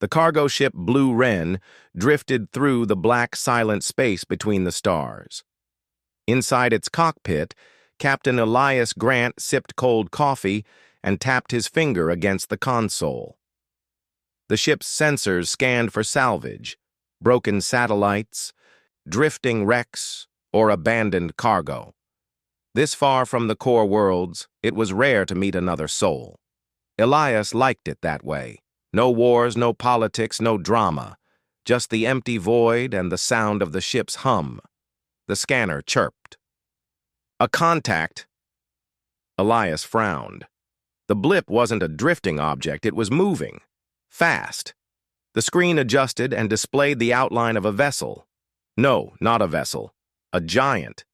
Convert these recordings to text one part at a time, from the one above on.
The cargo ship Blue Wren drifted through the black, silent space between the stars. Inside its cockpit, Captain Elias Grant sipped cold coffee and tapped his finger against the console. The ship's sensors scanned for salvage, broken satellites, drifting wrecks, or abandoned cargo. This far from the core worlds, it was rare to meet another soul. Elias liked it that way. No wars, no politics, no drama. Just the empty void and the sound of the ship's hum. The scanner chirped. "A contact." Elias frowned. The blip wasn't a drifting object, it was moving. Fast. The screen adjusted and displayed the outline of a vessel. No, not a vessel. A giant.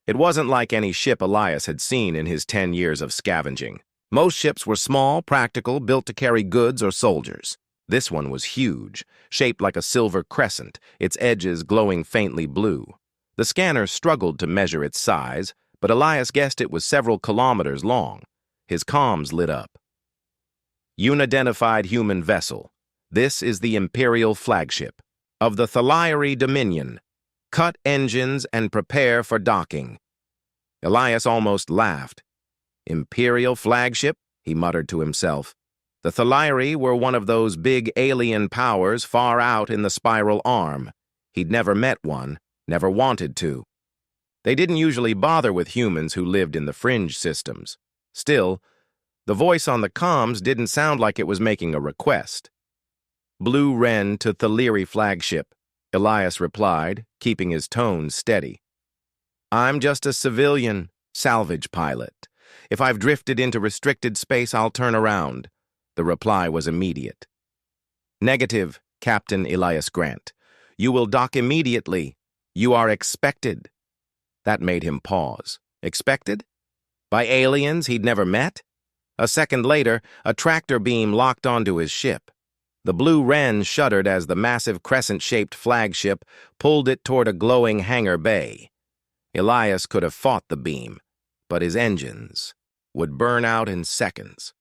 It wasn't like any ship Elias had seen in his 10 years of scavenging. Most ships were small, practical, built to carry goods or soldiers. This one was huge, shaped like a silver crescent, its edges glowing faintly blue. The scanner struggled to measure its size, but Elias guessed it was several kilometers long. His comms lit up. Unidentified human vessel. This is the Imperial flagship of the Thaliari Dominion. Cut engines and prepare for docking. Elias almost laughed. Imperial flagship, he muttered to himself. The Thaliari were one of those big alien powers far out in the spiral arm. He'd never met one, never wanted to. They didn't usually bother with humans who lived in the fringe systems. Still, the voice on the comms didn't sound like it was making a request. Blue Wren to Thaliari flagship, Elias replied, keeping his tone steady. I'm just a civilian, salvage pilot. If I've drifted into restricted space, I'll turn around. The reply was immediate. Negative, Captain Elias Grant. You will dock immediately. You are expected. That made him pause. Expected? By aliens he'd never met? A second later, a tractor beam locked onto his ship. The Blue Wren shuddered as the massive crescent-shaped flagship pulled it toward a glowing hangar bay. Elias could have fought the beam, but his engines would burn out in seconds.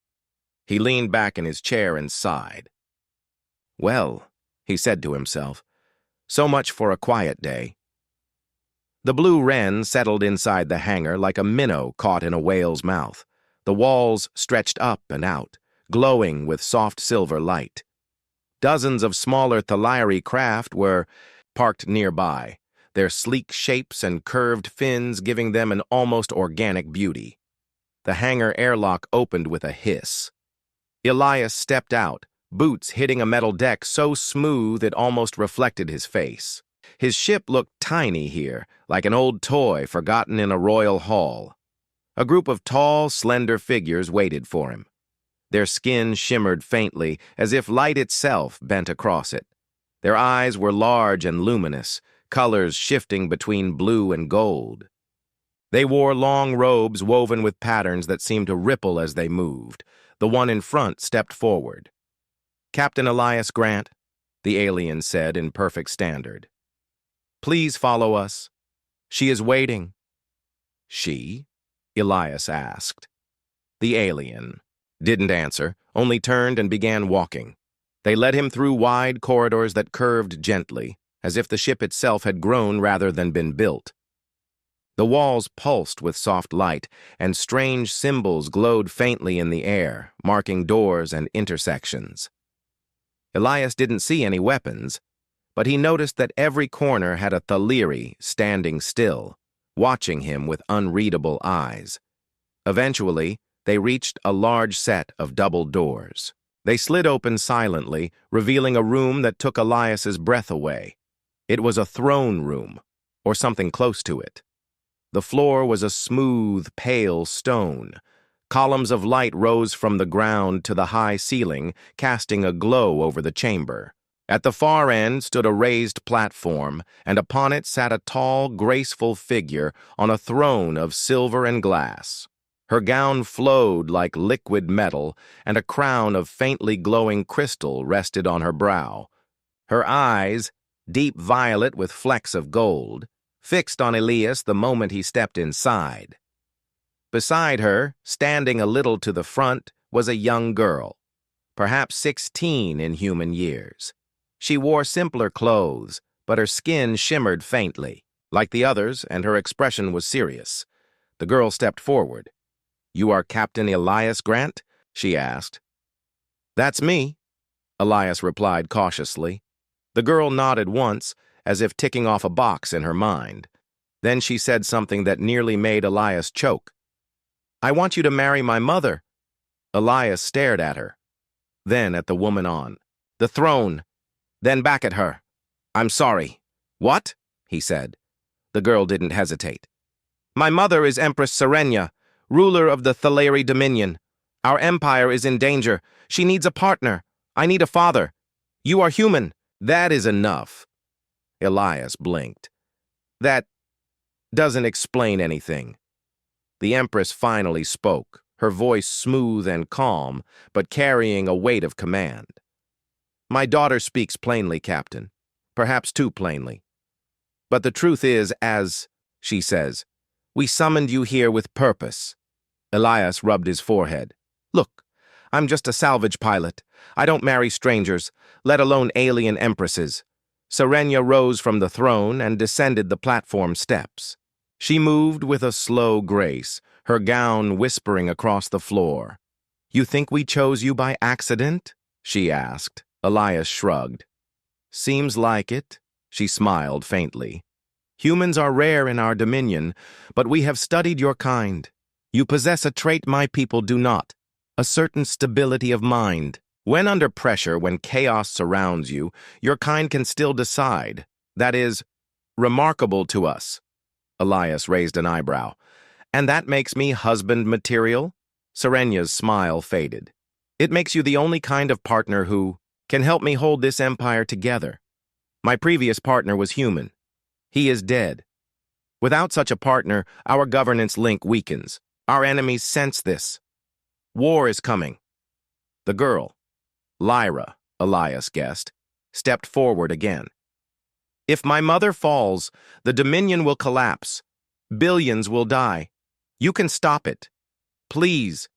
He leaned back in his chair and sighed. Well, he said to himself, so much for a quiet day. The Blue Wren settled inside the hangar like a minnow caught in a whale's mouth. The walls stretched up and out, glowing with soft silver light. Dozens of smaller Thaliari craft were parked nearby, their sleek shapes and curved fins giving them an almost organic beauty. The hangar airlock opened with a hiss. Elias stepped out, boots hitting a metal deck so smooth it almost reflected his face. His ship looked tiny here, like an old toy forgotten in a royal hall. A group of tall, slender figures waited for him. Their skin shimmered faintly, as if light itself bent across it. Their eyes were large and luminous, colors shifting between blue and gold. They wore long robes woven with patterns that seemed to ripple as they moved. The one in front stepped forward. Captain Elias Grant, the alien said in perfect standard. Please follow us. She is waiting. She? Elias asked. The alien didn't answer, only turned and began walking. They led him through wide corridors that curved gently, as if the ship itself had grown rather than been built. The walls pulsed with soft light, and strange symbols glowed faintly in the air, marking doors and intersections. Elias didn't see any weapons, but he noticed that every corner had a Thaliari standing still, watching him with unreadable eyes. Eventually, they reached a large set of double doors. They slid open silently, revealing a room that took Elias's breath away. It was a throne room, or something close to it. The floor was a smooth, pale stone. Columns of light rose from the ground to the high ceiling, casting a glow over the chamber. At the far end stood a raised platform, and upon it sat a tall, graceful figure on a throne of silver and glass. Her gown flowed like liquid metal, and a crown of faintly glowing crystal rested on her brow. Her eyes, deep violet with flecks of gold, fixed on Elias the moment he stepped inside. Beside her, standing a little to the front, was a young girl. perhaps 16 in human years. She wore simpler clothes, but her skin shimmered faintly, like the others, and her expression was serious. The girl stepped forward. "You are Captain Elias Grant?" she asked. "That's me," Elias replied cautiously. The girl nodded once, as if ticking off a box in her mind. Then she said something that nearly made Elias choke. "I want you to marry my mother." Elias stared at her, then at the woman on the throne, then back at her. "I'm sorry." "What?" he said. The girl didn't hesitate. "My mother is Empress Serenia, ruler of the Thaleri Dominion. Our empire is in danger. She needs a partner. I need a father. You are human." "That is enough." Elias blinked. "That doesn't explain anything." The Empress finally spoke, her voice smooth and calm, but carrying a weight of command. "My daughter speaks plainly, Captain. Perhaps too plainly. But the truth is, as she says, we summoned you here with purpose." Elias rubbed his forehead. "Look, I'm just a salvage pilot. I don't marry strangers, let alone alien empresses." Serenia rose from the throne and descended the platform steps. She moved with a slow grace, her gown whispering across the floor. "You think we chose you by accident?" she asked. Elias shrugged. "Seems like it." She smiled faintly. "Humans are rare in our dominion, but we have studied your kind. You possess a trait my people do not, a certain stability of mind. When under pressure, when chaos surrounds you, your kind can still decide. That is remarkable to us." Elias raised an eyebrow. "And that makes me husband material?" Serenia's smile faded. "It makes you the only kind of partner who can help me hold this empire together. My previous partner was human. He is dead. Without such a partner, our governance link weakens. Our enemies sense this. War is coming." The girl, Lyra, Elias guessed, stepped forward again. "If my mother falls, the Dominion will collapse. Billions will die. You can stop it. Please."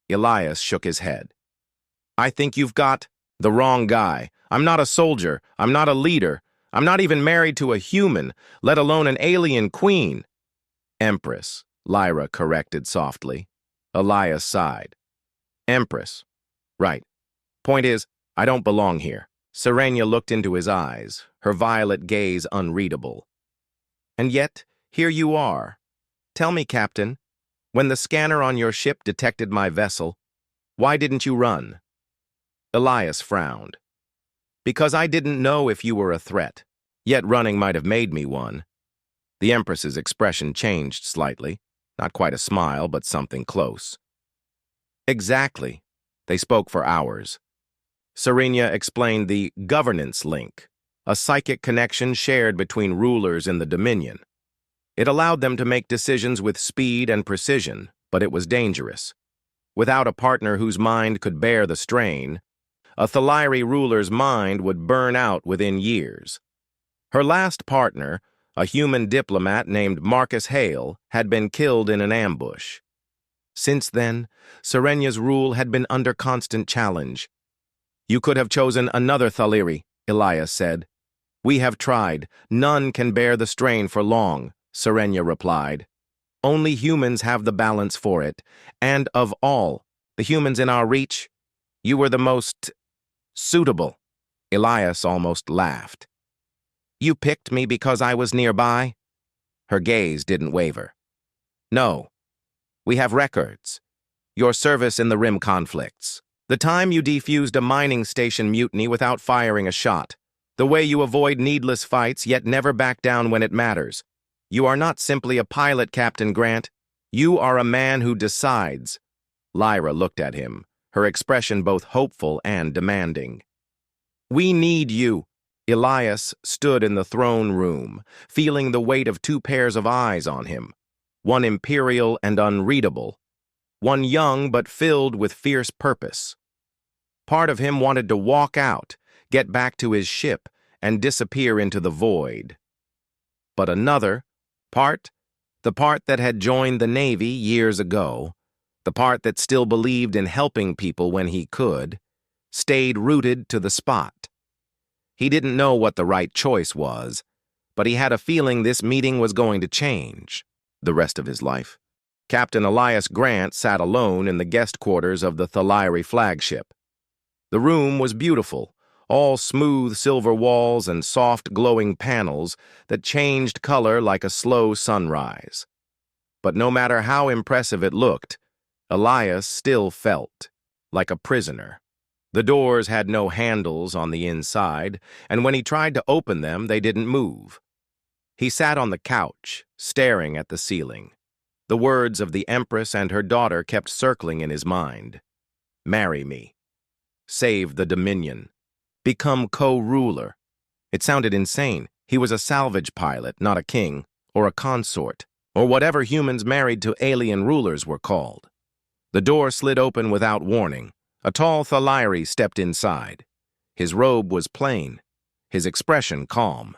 Elias shook his head. "I think you've got the wrong guy. I'm not a soldier. I'm not a leader. I'm not even married to a human, let alone an alien queen." "Empress," Lyra corrected softly. Elias sighed. "Empress. Right. Point is, I don't belong here." Serenia looked into his eyes, her violet gaze unreadable. "And yet, here you are. Tell me, Captain, when the scanner on your ship detected my vessel, why didn't you run?" Elias frowned. "Because I didn't know if you were a threat, yet running might have made me one." The Empress's expression changed slightly, not quite a smile, but something close. "Exactly." They spoke for hours. Serenia explained the governance link, a psychic connection shared between rulers in the Dominion. It allowed them to make decisions with speed and precision, but it was dangerous. Without a partner whose mind could bear the strain, a Thaleri ruler's mind would burn out within years. Her last partner, a human diplomat named Marcus Hale, had been killed in an ambush. Since then, Serenia's rule had been under constant challenge. "You could have chosen another Thaleri," Elias said. "We have tried. None can bear the strain for long," Serenia replied. "Only humans have the balance for it. And of all the humans in our reach, you were the most suitable." Elias almost laughed. "You picked me because I was nearby?" Her gaze didn't waver. "No. We have records. Your service in the Rim conflicts. The time you defused a mining station mutiny without firing a shot. The way you avoid needless fights yet never back down when it matters. You are not simply a pilot, Captain Grant. You are a man who decides." Lyra looked at him, her expression both hopeful and demanding. "We need you." Elias stood in the throne room, feeling the weight of two pairs of eyes on him, one imperial and unreadable, one young but filled with fierce purpose. Part of him wanted to walk out, get back to his ship, and disappear into the void. But another part, the part that had joined the Navy years ago, the part that still believed in helping people when he could, stayed rooted to the spot. He didn't know what the right choice was, but he had a feeling this meeting was going to change the rest of his life. Captain Elias Grant sat alone in the guest quarters of the Thaliri flagship. The room was beautiful, all smooth silver walls and soft glowing panels that changed color like a slow sunrise. But no matter how impressive it looked, Elias still felt like a prisoner. The doors had no handles on the inside, and when he tried to open them, they didn't move. He sat on the couch, staring at the ceiling. The words of the Empress and her daughter kept circling in his mind. Marry me. Save the Dominion. Become co-ruler. It sounded insane. He was a salvage pilot, not a king, or a consort, or whatever humans married to alien rulers were called. The door slid open without warning. A tall Thaliri stepped inside. His robe was plain, his expression calm.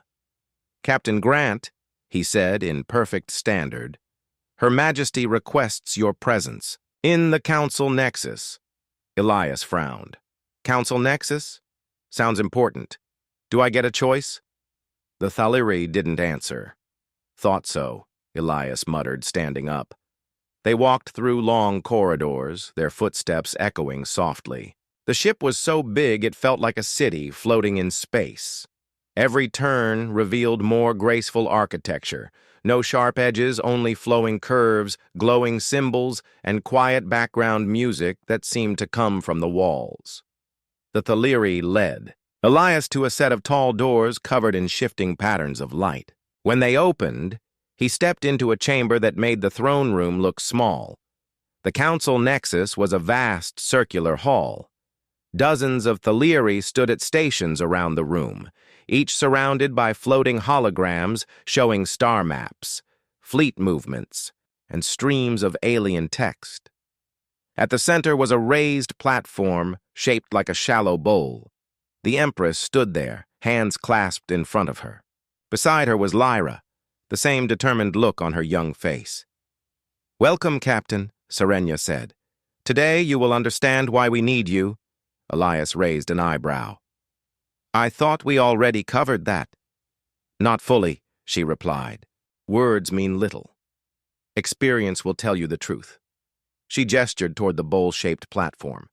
Captain Grant, he said in perfect standard, Her Majesty requests your presence in the Council Nexus. Elias frowned. Council Nexus? Sounds important. Do I get a choice? The Thaliri didn't answer. Thought so, Elias muttered, standing up. They walked through long corridors, their footsteps echoing softly. The ship was so big it felt like a city floating in space. Every turn revealed more graceful architecture. No sharp edges, only flowing curves, glowing symbols, and quiet background music that seemed to come from the walls. The Thaliri led Elias to a set of tall doors covered in shifting patterns of light. When they opened, he stepped into a chamber that made the throne room look small. The Council Nexus was a vast circular hall. Dozens of Thaliri stood at stations around the room, each surrounded by floating holograms showing star maps, fleet movements, and streams of alien text. At the center was a raised platform shaped like a shallow bowl. The Empress stood there, hands clasped in front of her. Beside her was Lyra, the same determined look on her young face. Welcome, Captain, Serenia said. Today you will understand why we need you. Elias raised an eyebrow. I thought we already covered that. Not fully, she replied. Words mean little. Experience will tell you the truth. She gestured toward the bowl-shaped platform.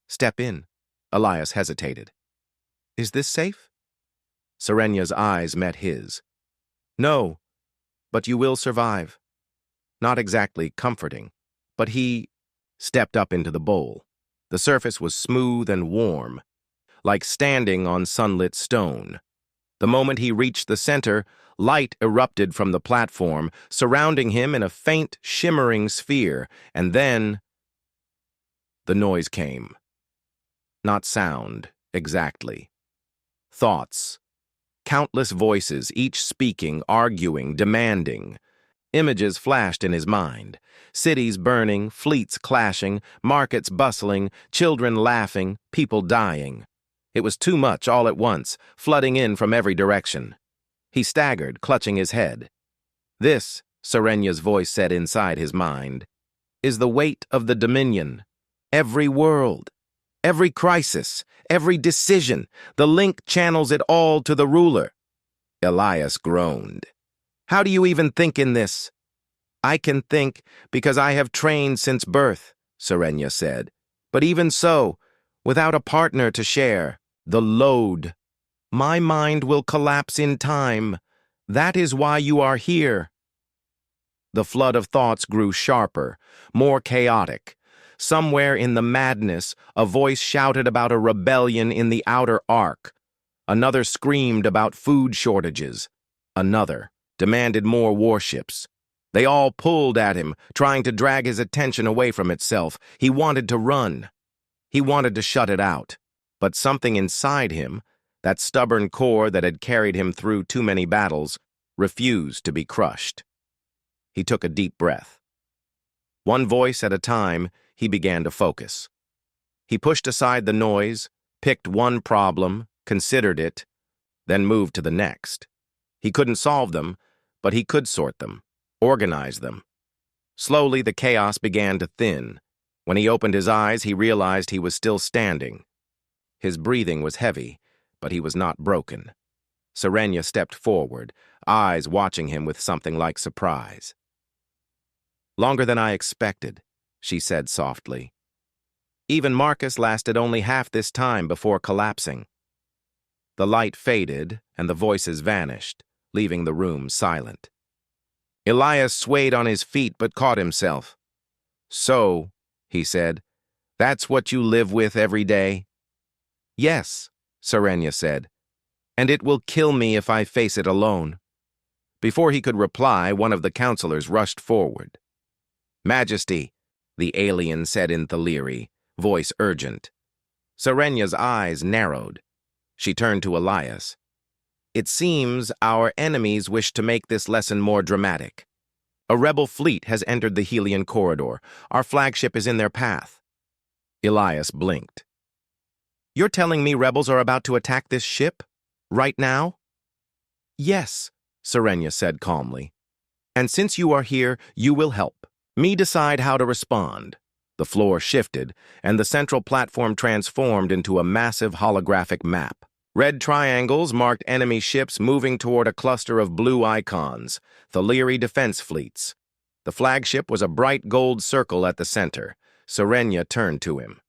Step in. Elias hesitated. Is this safe? Serenia's eyes met his. No, but you will survive. Not exactly comforting, but he stepped up into the bowl. The surface was smooth and warm, like standing on sunlit stone. The moment he reached the center, light erupted from the platform, surrounding him in a faint, shimmering sphere, and then the noise came. Not sound, exactly. Thoughts. Countless voices, each speaking, arguing, demanding. Images flashed in his mind. Cities burning, fleets clashing, markets bustling, children laughing, people dying. It was too much all at once, flooding in from every direction. He staggered, clutching his head. This, Serenia's voice said inside his mind, is the weight of the Dominion. Every world, every crisis, every decision, the link channels it all to the ruler. Elias groaned. How do you even think in this? I can think because I have trained since birth, Serenia said. But even so, without a partner to share, the load. My mind will collapse in time. That is why you are here. The flood of thoughts grew sharper, more chaotic. Somewhere in the madness, a voice shouted about a rebellion in the outer arc. Another screamed about food shortages. Another demanded more warships. They all pulled at him, trying to drag his attention away from itself. He wanted to run. He wanted to shut it out. But something inside him, that stubborn core that had carried him through too many battles, refused to be crushed. He took a deep breath. One voice at a time, he began to focus. He pushed aside the noise, picked one problem, considered it, then moved to the next. He couldn't solve them, but he could sort them, organize them. Slowly, the chaos began to thin. When he opened his eyes, he realized he was still standing. His breathing was heavy, but he was not broken. Serenia stepped forward, eyes watching him with something like surprise. "Longer than I expected," she said softly. "Even Marcus lasted only half this time before collapsing." The light faded, and the voices vanished, leaving the room silent. Elias swayed on his feet but caught himself. "So," he said, "that's what you live with every day?" "Yes," Serenia said, "and it will kill me if I face it alone." Before he could reply, one of the counselors rushed forward. "Majesty," the alien said in Thaleri, voice urgent. Serenia's eyes narrowed. She turned to Elias. "It seems our enemies wish to make this lesson more dramatic. A rebel fleet has entered the Helian corridor. Our flagship is in their path." Elias blinked. "You're telling me rebels are about to attack this ship? Right now?" "Yes," Serenia said calmly. "And since you are here, you will help me decide how to respond." The floor shifted, and the central platform transformed into a massive holographic map. Red triangles marked enemy ships moving toward a cluster of blue icons, Thaleri defense fleets. The flagship was a bright gold circle at the center. Serenia turned to him.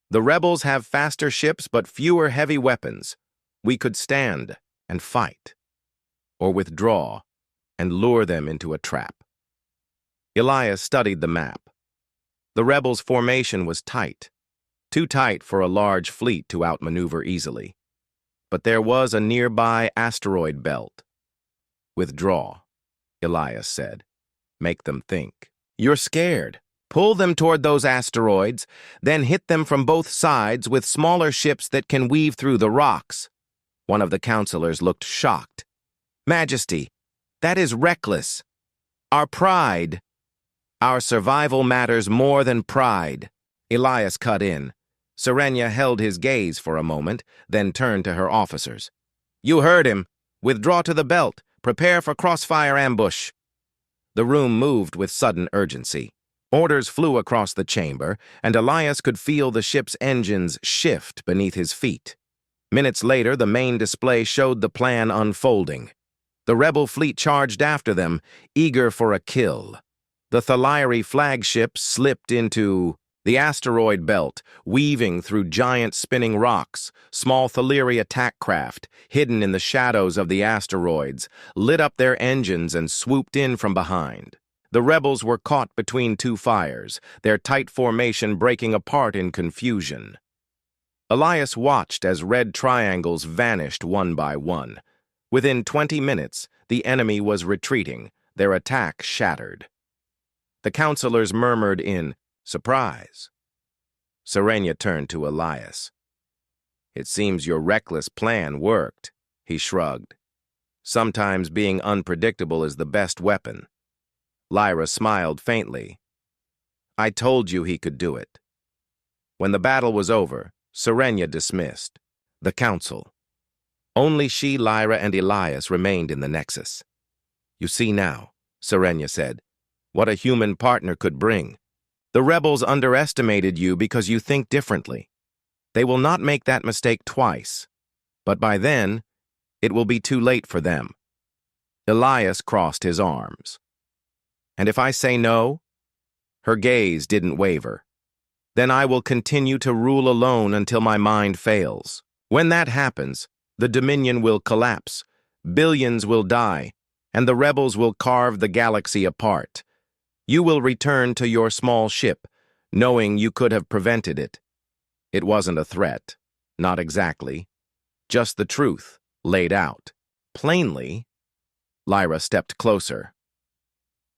"The rebels have faster ships but fewer heavy weapons. We could stand and fight, or withdraw and lure them into a trap." Elias studied the map. The rebels' formation was tight, too tight for a large fleet to outmaneuver easily. But there was a nearby asteroid belt. "Withdraw," Elias said. "Make them think. You're scared. Pull them toward those asteroids, then hit them from both sides with smaller ships that can weave through the rocks." One of the counselors looked shocked. "Majesty, that is reckless. Our pride. Our survival matters more than pride." Elias cut in. Serenia held his gaze for a moment, then turned to her officers. "You heard him. Withdraw to the belt. Prepare for crossfire ambush." The room moved with sudden urgency. Orders flew across the chamber, and Elias could feel the ship's engines shift beneath his feet. Minutes later, the main display showed the plan unfolding. The rebel fleet charged after them, eager for a kill. The Thaleri flagship slipped into the asteroid belt, weaving through giant spinning rocks. Small Thaleri attack craft, hidden in the shadows of the asteroids, lit up their engines and swooped in from behind. The rebels were caught between two fires, their tight formation breaking apart in confusion. Elias watched as red triangles vanished one by one. Within 20 minutes, the enemy was retreating, their attack shattered. The counselors murmured in surprise. Serenia turned to Elias. "It seems your reckless plan worked," he shrugged. "Sometimes being unpredictable is the best weapon." Lyra smiled faintly. "I told you he could do it." When the battle was over, Serenia dismissed the council. Only she, Lyra, and Elias remained in the Nexus. "You see now," Serenia said, "what a human partner could bring. The rebels underestimated you because you think differently. They will not make that mistake twice, but by then, it will be too late for them." Elias crossed his arms. "And if I say no?" Her gaze didn't waver. "Then I will continue to rule alone until my mind fails. When that happens, the Dominion will collapse, billions will die, and the rebels will carve the galaxy apart. You will return to your small ship, knowing you could have prevented it." It wasn't a threat, not exactly. Just the truth, laid out. Plainly. Lyra stepped closer.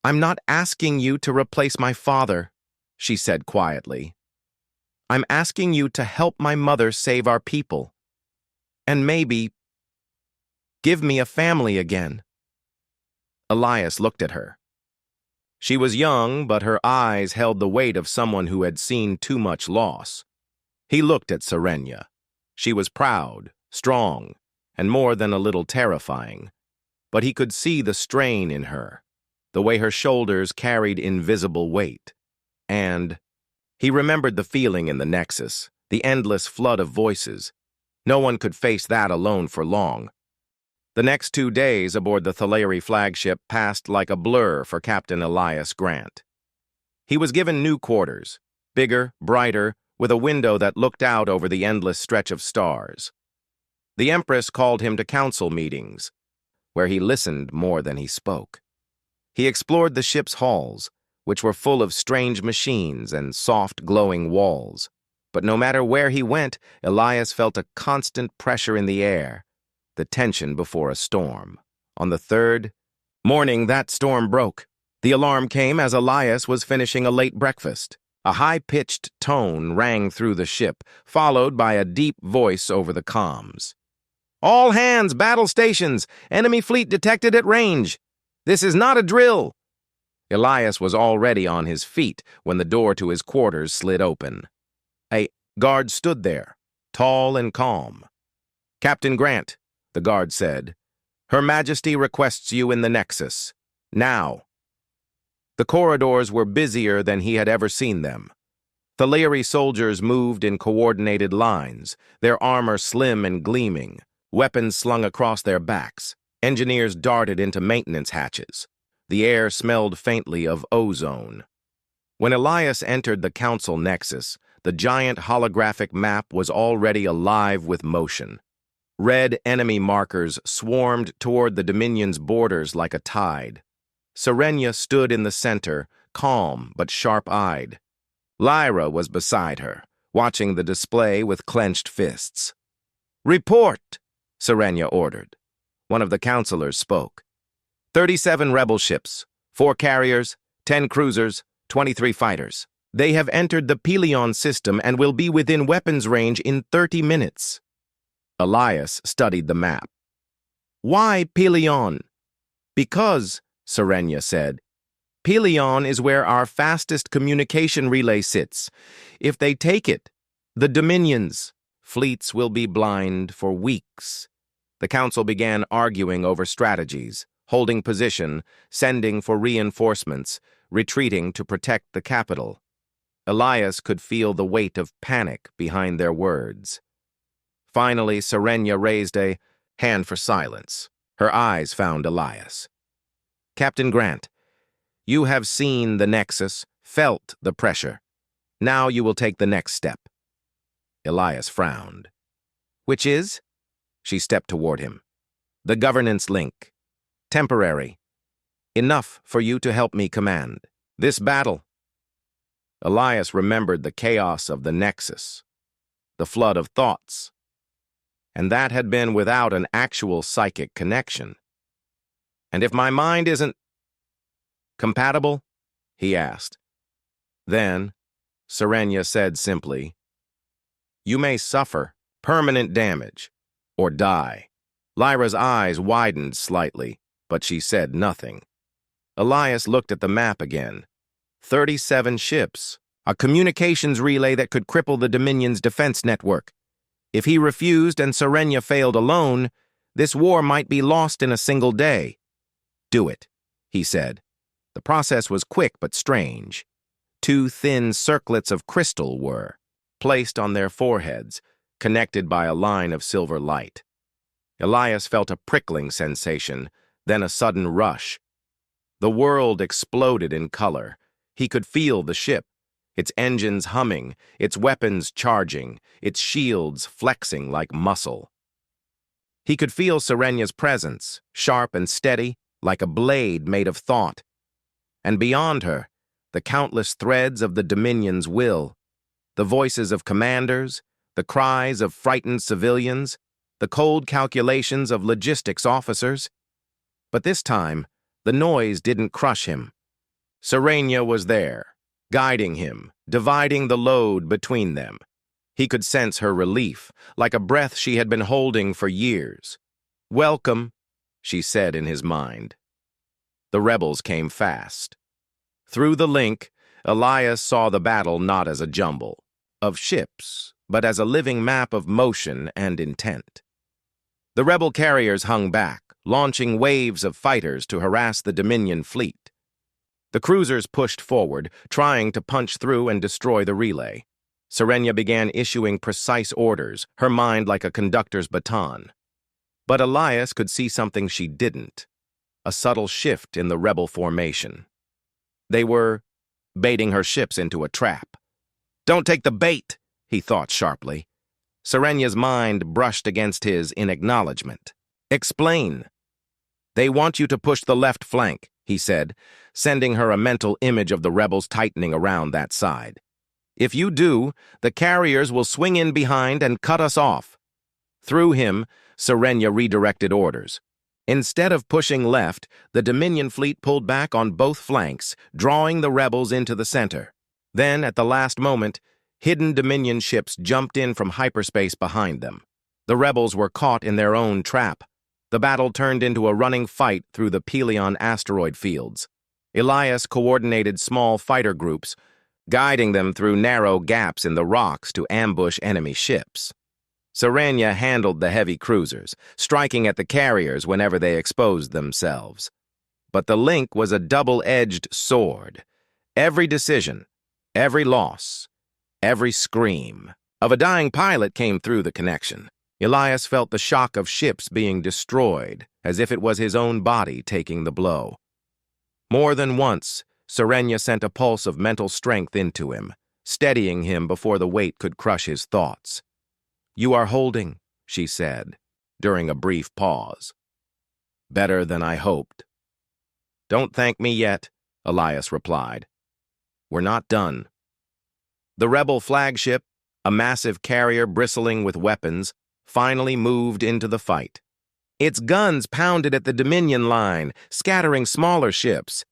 "I'm not asking you to replace my father," she said quietly. "I'm asking you to help my mother save our people. And maybe give me a family again." Elias looked at her. She was young, but her eyes held the weight of someone who had seen too much loss. He looked at Serenia. She was proud, strong, and more than a little terrifying. But he could see the strain in her, the way her shoulders carried invisible weight. And he remembered the feeling in the Nexus, the endless flood of voices. No one could face that alone for long. The next 2 days aboard the Thaleri flagship passed like a blur for Captain Elias Grant. He was given new quarters, bigger, brighter, with a window that looked out over the endless stretch of stars. The Empress called him to council meetings, where he listened more than he spoke. He explored the ship's halls, which were full of strange machines and soft, glowing walls. But no matter where he went, Elias felt a constant pressure in the air, the tension before a storm. On the third morning, that storm broke. The alarm came as Elias was finishing a late breakfast. A high-pitched tone rang through the ship, followed by a deep voice over the comms. "All hands, battle stations! Enemy fleet detected at range! This is not a drill!" Elias was already on his feet when the door to his quarters slid open. A guard stood there, tall and calm. "Captain Grant," the guard said, "Her Majesty requests you in the Nexus. Now." The corridors were busier than he had ever seen them. Thaleri soldiers moved in coordinated lines, their armor slim and gleaming, weapons slung across their backs. Engineers darted into maintenance hatches. The air smelled faintly of ozone. When Elias entered the Council Nexus, the giant holographic map was already alive with motion. Red enemy markers swarmed toward the Dominion's borders like a tide. Serenia stood in the center, calm but sharp-eyed. Lyra was beside her, watching the display with clenched fists. "Report," Serenia ordered. One of the counselors spoke. 37 rebel ships, 4 carriers, 10 cruisers, 23 fighters. They have entered the Pelion system and will be within weapons range in 30 minutes. Elias studied the map. "Why Pelion?" "Because," Serenia said, "Pelion is where our fastest communication relay sits. If they take it, the Dominion's fleets will be blind for weeks." The council began arguing over strategies, holding position, sending for reinforcements, retreating to protect the capital. Elias could feel the weight of panic behind their words. Finally, Serenia raised a hand for silence. Her eyes found Elias. "Captain Grant, you have seen the Nexus, felt the pressure. Now you will take the next step." Elias frowned. "Which is?" She stepped toward him. "The governance link. Temporary. Enough for you to help me command this battle." Elias remembered the chaos of the Nexus, the flood of thoughts, and that had been without an actual psychic connection. "And if my mind isn't compatible?" he asked. Then, Serenia said simply, "You may suffer permanent damage or die." Lyra's eyes widened slightly, but she said nothing. Elias looked at the map again. 37 ships, a communications relay that could cripple the Dominion's defense network. If he refused and Serenia failed alone, this war might be lost in a single day. "Do it," he said. The process was quick but strange. 2 thin circlets of crystal were placed on their foreheads, connected by a line of silver light. Elias felt a prickling sensation, then a sudden rush. The world exploded in color. He could feel the ship, its engines humming, its weapons charging, its shields flexing like muscle. He could feel Serenia's presence, sharp and steady, like a blade made of thought. And beyond her, the countless threads of the Dominion's will, the voices of commanders, the cries of frightened civilians, the cold calculations of logistics officers. But this time, the noise didn't crush him. Serenia was there, guiding him, dividing the load between them. He could sense her relief, like a breath she had been holding for years. "Welcome," she said in his mind. The rebels came fast. Through the link, Elias saw the battle not as a jumble of ships, but as a living map of motion and intent. The rebel carriers hung back, launching waves of fighters to harass the Dominion fleet. The cruisers pushed forward, trying to punch through and destroy the relay. Serenia began issuing precise orders, her mind like a conductor's baton. But Elias could see something she didn't, a subtle shift in the rebel formation. They were baiting her ships into a trap. "Don't take the bait," he thought sharply. Serenia's mind brushed against his in acknowledgement. "Explain." "They want you to push the left flank," he said, sending her a mental image of the rebels tightening around that side. "If you do, the carriers will swing in behind and cut us off." Through him, Serenia redirected orders. Instead of pushing left, the Dominion fleet pulled back on both flanks, drawing the rebels into the center. Then, at the last moment, hidden Dominion ships jumped in from hyperspace behind them. The rebels were caught in their own trap. The battle turned into a running fight through the Pelion asteroid fields. Elias coordinated small fighter groups, guiding them through narrow gaps in the rocks to ambush enemy ships. Serenia handled the heavy cruisers, striking at the carriers whenever they exposed themselves. But the link was a double-edged sword. Every decision, every loss, every scream of a dying pilot came through the connection. Elias felt the shock of ships being destroyed, as if it was his own body taking the blow. More than once, Serenia sent a pulse of mental strength into him, steadying him before the weight could crush his thoughts. "You are holding," she said, during a brief pause. "Better than I hoped." "Don't thank me yet," Elias replied. "We're not done." The rebel flagship, a massive carrier bristling with weapons, finally moved into the fight. Its guns pounded at the Dominion line, scattering smaller ships.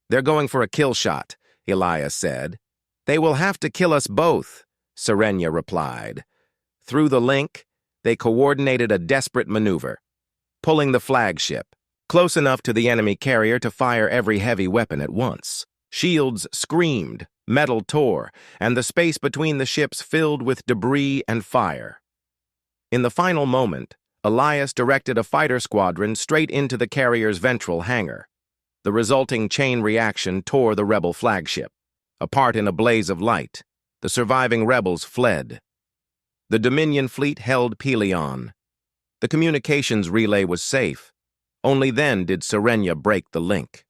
"They're going for a kill shot," Elias said. "They will have to kill us both," Serenia replied. Through the link, they coordinated a desperate maneuver, pulling the flagship close enough to the enemy carrier to fire every heavy weapon at once. Shields screamed, metal tore, and the space between the ships filled with debris and fire. In the final moment, Elias directed a fighter squadron straight into the carrier's ventral hangar. The resulting chain reaction tore the rebel flagship. Apart in a blaze of light, the surviving rebels fled. The Dominion fleet held Pelion. The communications relay was safe. Only then did Serenia break the link.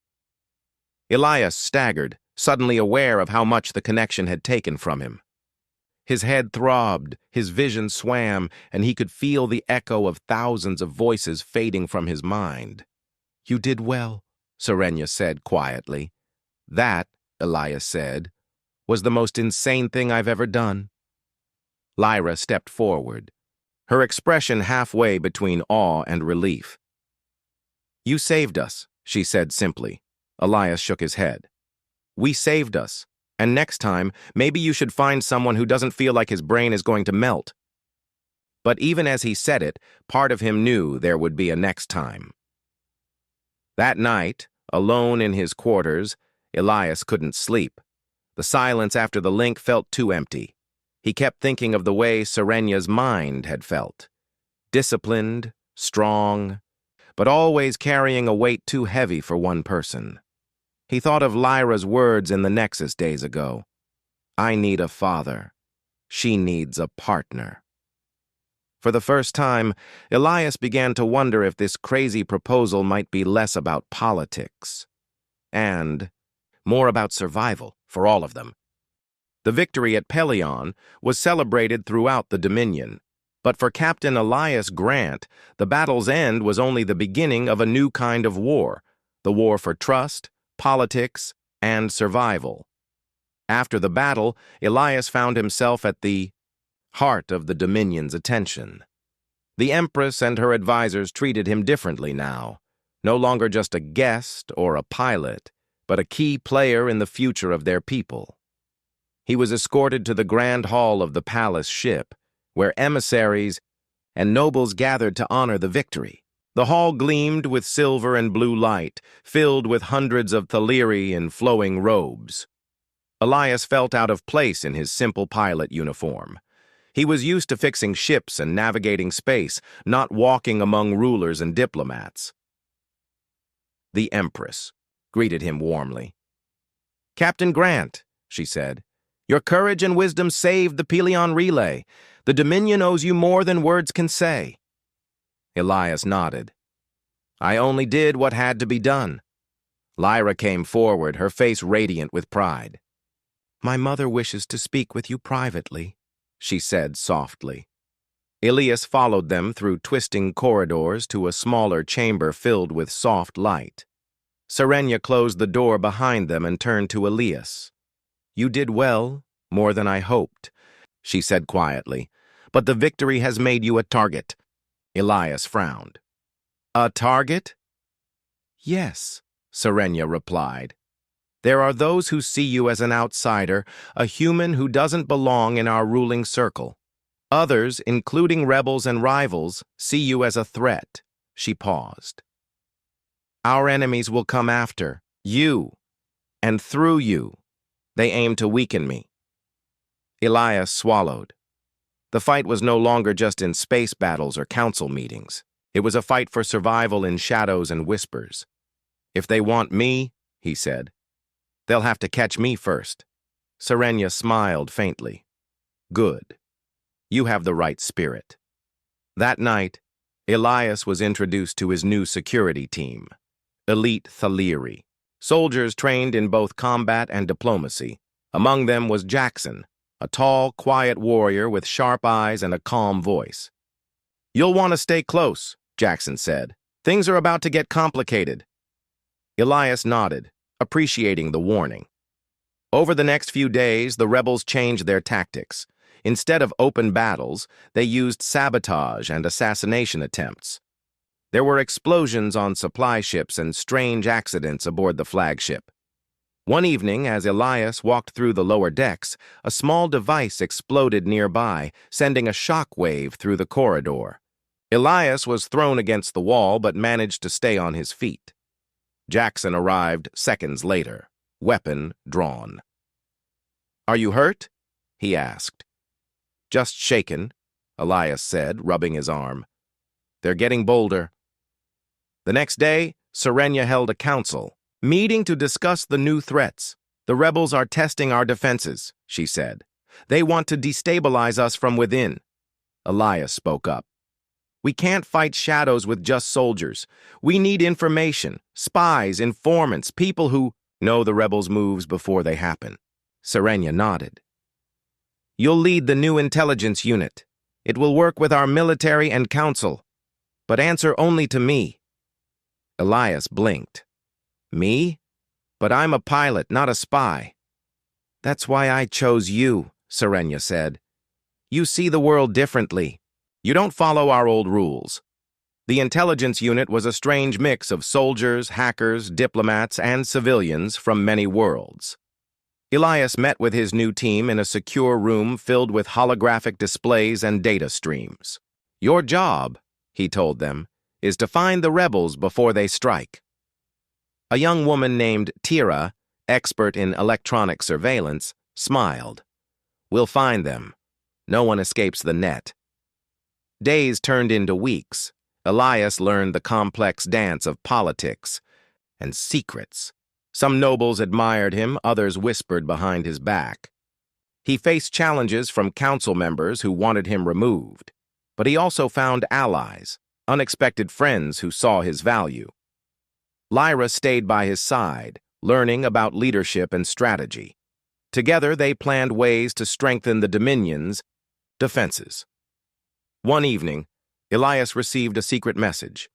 Elias staggered, suddenly aware of how much the connection had taken from him. His head throbbed, his vision swam, and he could feel the echo of thousands of voices fading from his mind. "You did well," Serenia said quietly. "That," Elias said, "was the most insane thing I've ever done." Lyra stepped forward, her expression halfway between awe and relief. "You saved us," she said simply. Elias shook his head. "We saved us, and next time, maybe you should find someone who doesn't feel like his brain is going to melt." But even as he said it, part of him knew there would be a next time. That night, alone in his quarters, Elias couldn't sleep. The silence after the link felt too empty. He kept thinking of the way Serenia's mind had felt. Disciplined, strong, but always carrying a weight too heavy for one person. He thought of Lyra's words in the Nexus days ago. "I need a father. She needs a partner." For the first time, Elias began to wonder if this crazy proposal might be less about politics and more about survival for all of them. The victory at Pelion was celebrated throughout the Dominion, but for Captain Elias Grant, the battle's end was only the beginning of a new kind of war, the war for trust, politics, and survival. After the battle, Elias found himself at the heart of the Dominion's attention. The Empress and her advisors treated him differently now, no longer just a guest or a pilot, but a key player in the future of their people. He was escorted to the grand hall of the palace ship, where emissaries and nobles gathered to honor the victory. The hall gleamed with silver and blue light, filled with hundreds of Thaleri in flowing robes. Elias felt out of place in his simple pilot uniform. He was used to fixing ships and navigating space, not walking among rulers and diplomats. The Empress greeted him warmly. "Captain Grant," she said, Your courage and wisdom saved the Pelion relay. The Dominion owes you more than words can say." Elias nodded. "I only did what had to be done." Lyra came forward, her face radiant with pride. "My mother wishes to speak with you privately," she said softly. Elias followed them through twisting corridors to a smaller chamber filled with soft light. Serenia closed the door behind them and turned to Elias. "You did well, more than I hoped," she said quietly, "but the victory has made you a target." Elias frowned. "A target?" "Yes," Serenia replied. "There are those who see you as an outsider, a human who doesn't belong in our ruling circle. Others, including rebels and rivals, see you as a threat." She paused. "Our enemies will come after you, and through you, they aim to weaken me." Elias swallowed. The fight was no longer just in space battles or council meetings. It was a fight for survival in shadows and whispers. "If they want me," he said, "they'll have to catch me first." Serenia smiled faintly. "Good. You have the right spirit." That night, Elias was introduced to his new security team, Elite Thaleri, soldiers trained in both combat and diplomacy. Among them was Jackson, a tall, quiet warrior with sharp eyes and a calm voice. "You'll want to stay close," Jackson said. "Things are about to get complicated." Elias nodded, appreciating the warning. Over the next few days, the rebels changed their tactics. Instead of open battles, they used sabotage and assassination attempts. There were explosions on supply ships and strange accidents aboard the flagship. One evening, as Elias walked through the lower decks, a small device exploded nearby, sending a shock wave through the corridor. Elias was thrown against the wall but managed to stay on his feet. Jackson arrived seconds later, weapon drawn. "Are you hurt?" he asked. "Just shaken," Elias said, rubbing his arm. "They're getting bolder." The next day, Serenia held a council, meeting to discuss the new threats. "The rebels are testing our defenses," she said. "They want to destabilize us from within." Elias spoke up. "We can't fight shadows with just soldiers. We need information, spies, informants, people who know the rebels' moves before they happen." Serenia nodded. "You'll lead the new intelligence unit. It will work with our military and council. But answer only to me." Elias blinked. "Me? But I'm a pilot, not a spy." "That's why I chose you," Serenia said. "You see the world differently. You don't follow our old rules." The intelligence unit was a strange mix of soldiers, hackers, diplomats, and civilians from many worlds. Elias met with his new team in a secure room filled with holographic displays and data streams. "Your job," he told them, "is to find the rebels before they strike." A young woman named Tira, expert in electronic surveillance, smiled. "We'll find them. No one escapes the net." Days turned into weeks. Elias learned the complex dance of politics and secrets. Some nobles admired him, others whispered behind his back. He faced challenges from council members who wanted him removed, but he also found allies, unexpected friends who saw his value. Lyra stayed by his side, learning about leadership and strategy. Together, they planned ways to strengthen the Dominion's defenses. One evening, Elias received a secret message.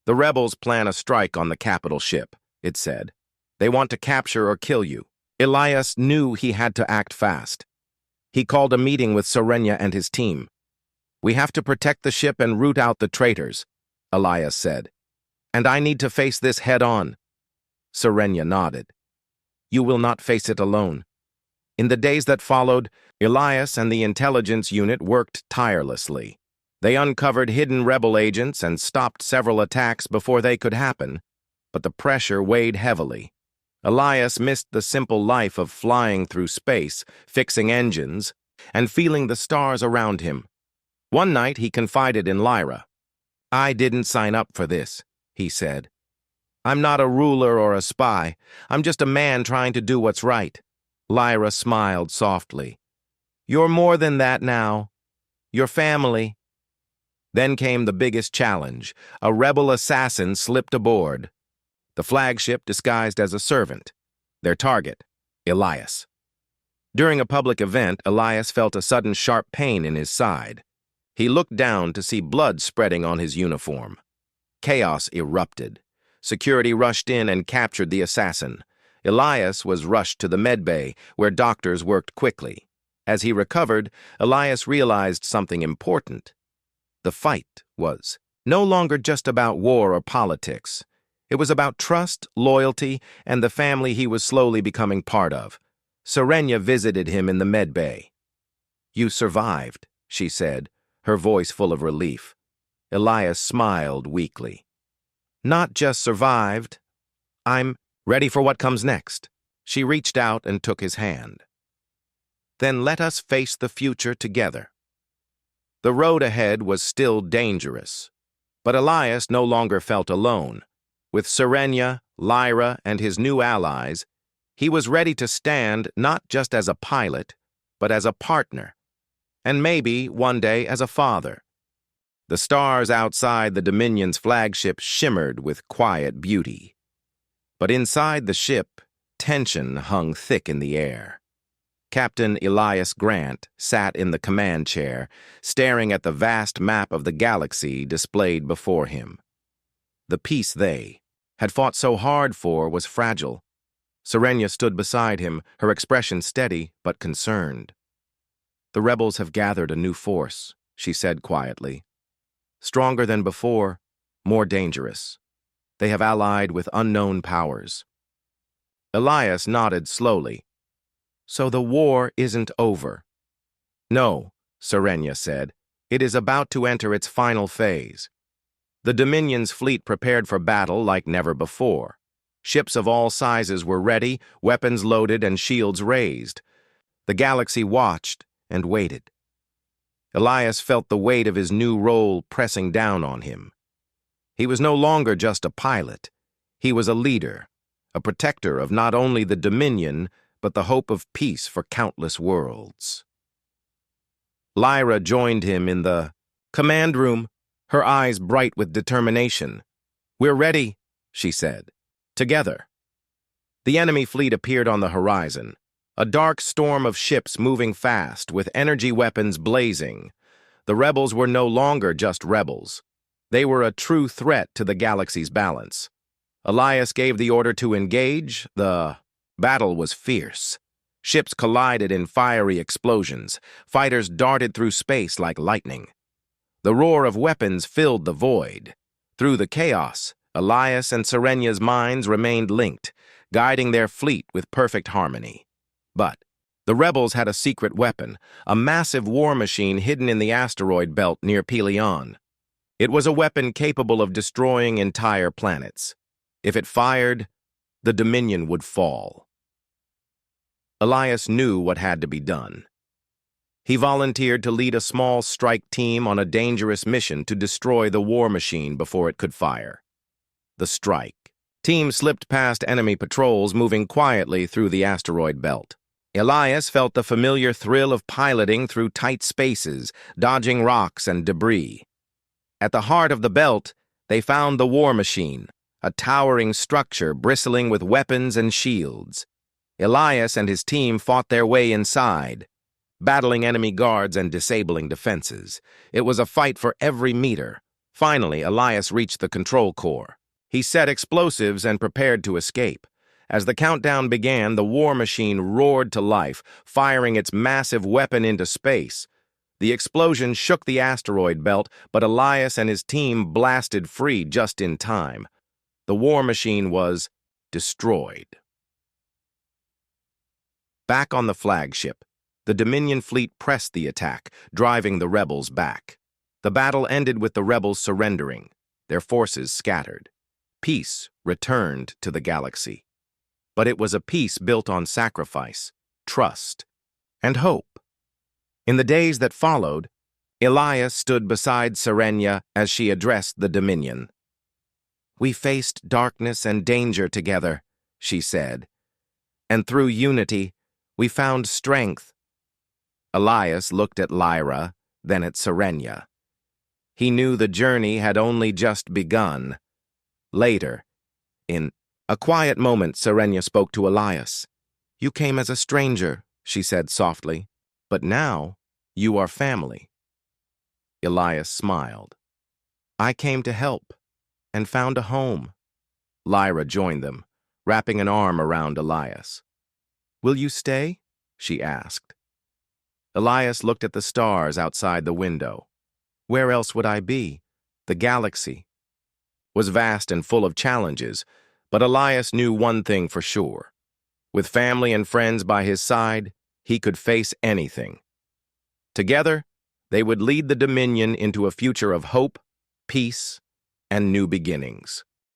"The rebels plan a strike on the capital ship," it said. "They want to capture or kill you." Elias knew he had to act fast. He called a meeting with Serenia and his team. "We have to protect the ship and root out the traitors," Elias said. "And I need to face this head-on." Serenia nodded. "You will not face it alone." In the days that followed, Elias and the intelligence unit worked tirelessly. They uncovered hidden rebel agents and stopped several attacks before they could happen, but the pressure weighed heavily. Elias missed the simple life of flying through space, fixing engines, and feeling the stars around him. One night, he confided in Lyra. "I didn't sign up for this," he said. "I'm not a ruler or a spy. I'm just a man trying to do what's right." Lyra smiled softly. You're more than that now. You're family. Then came the biggest challenge. A rebel assassin slipped aboard. The flagship disguised as a servant. Their target, Elias. During a public event, Elias felt a sudden sharp pain in his side. He looked down to see blood spreading on his uniform. Chaos erupted. Security rushed in and captured the assassin. Elias was rushed to the medbay, where doctors worked quickly. As he recovered, Elias realized something important. The fight was no longer just about war or politics. It was about trust, loyalty, and the family he was slowly becoming part of. Serenia visited him in the medbay. You survived, she said, her voice full of relief. Elias smiled weakly. Not just survived. I'm ready for what comes next. She reached out and took his hand. Then let us face the future together. The road ahead was still dangerous, but Elias no longer felt alone. With Serenia, Lyra, and his new allies, he was ready to stand not just as a pilot, but as a partner, and maybe one day as a father. The stars outside the Dominion's flagship shimmered with quiet beauty. But inside the ship, tension hung thick in the air. Captain Elias Grant sat in the command chair, staring at the vast map of the galaxy displayed before him. The peace they had fought so hard for was fragile. Serenia stood beside him, her expression steady but concerned. The rebels have gathered a new force, she said quietly. Stronger than before, more dangerous. They have allied with unknown powers. Elias nodded slowly. So the war isn't over. No, Serenia said. It is about to enter its final phase. The Dominion's fleet prepared for battle like never before. Ships of all sizes were ready, weapons loaded and shields raised. The galaxy watched and waited. Elias felt the weight of his new role pressing down on him. He was no longer just a pilot. He was a leader, a protector of not only the Dominion, but the hope of peace for countless worlds. Lyra joined him in the command room, her eyes bright with determination. We're ready, she said. Together. The enemy fleet appeared on the horizon, a dark storm of ships moving fast, with energy weapons blazing. The rebels were no longer just rebels. They were a true threat to the galaxy's balance. Elias gave the order to engage. The battle was fierce. Ships collided in fiery explosions. Fighters darted through space like lightning. The roar of weapons filled the void. Through the chaos, Elias and Serenia's minds remained linked, guiding their fleet with perfect harmony. But the rebels had a secret weapon, a massive war machine hidden in the asteroid belt near Pelion. It was a weapon capable of destroying entire planets. If it fired, the Dominion would fall. Elias knew what had to be done. He volunteered to lead a small strike team on a dangerous mission to destroy the war machine before it could fire. The strike. Team slipped past enemy patrols moving quietly through the asteroid belt. Elias felt the familiar thrill of piloting through tight spaces, dodging rocks and debris. At the heart of the belt, they found the war machine, a towering structure bristling with weapons and shields. Elias and his team fought their way inside, battling enemy guards and disabling defenses. It was a fight for every meter. Finally, Elias reached the control core. He set explosives and prepared to escape. As the countdown began, the war machine roared to life, firing its massive weapon into space. The explosion shook the asteroid belt, but Elias and his team blasted free just in time. The war machine was destroyed. Back on the flagship, the Dominion fleet pressed the attack, driving the rebels back. The battle ended with the rebels surrendering, their forces scattered. Peace returned to the galaxy. But it was a peace built on sacrifice, trust, and hope. In the days that followed, Elias stood beside Serenia as she addressed the Dominion. We faced darkness and danger together, she said, and through unity, We found strength. Elias looked at Lyra, then at Serenia. He knew the journey had only just begun. Later, in a quiet moment, Serenia spoke to Elias. "You came as a stranger," she said softly, "but now you are family." Elias smiled. "I came to help and found a home." Lyra joined them, wrapping an arm around Elias. "Will you stay?" she asked. Elias looked at the stars outside the window. Where else would I be? The galaxy was vast and full of challenges, but Elias knew one thing for sure. With family and friends by his side, he could face anything. Together, they would lead the Dominion into a future of hope, peace, and new beginnings.